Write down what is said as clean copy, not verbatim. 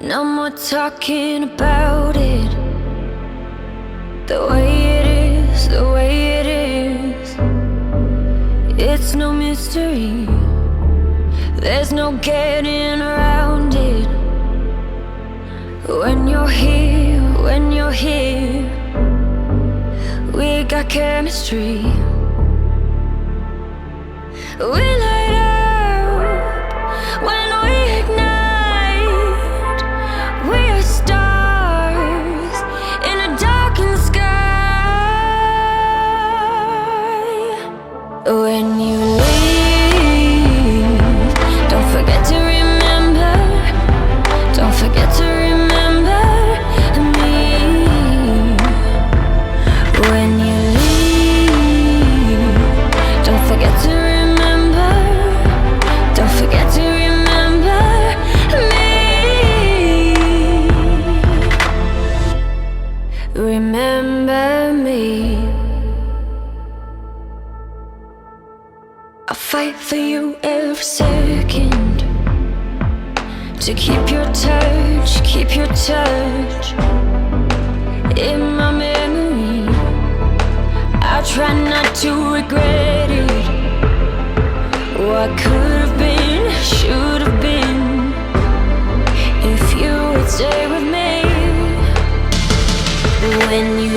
No more talking about it. The way it is, the way it is. It's no mystery. There's no getting around it. When you're here, we got chemistry. We light up when we ignite. We are stars in a darkened sky. When you leave, don't forget to remember. Don't forget to remember me. When you leave, don't forget to remember. Don't forget to remember me. Remember me. I'll fight for you every second. To keep your touch in my memory. I try not to regret it. What could have been, should have been, if you would stay with me. When you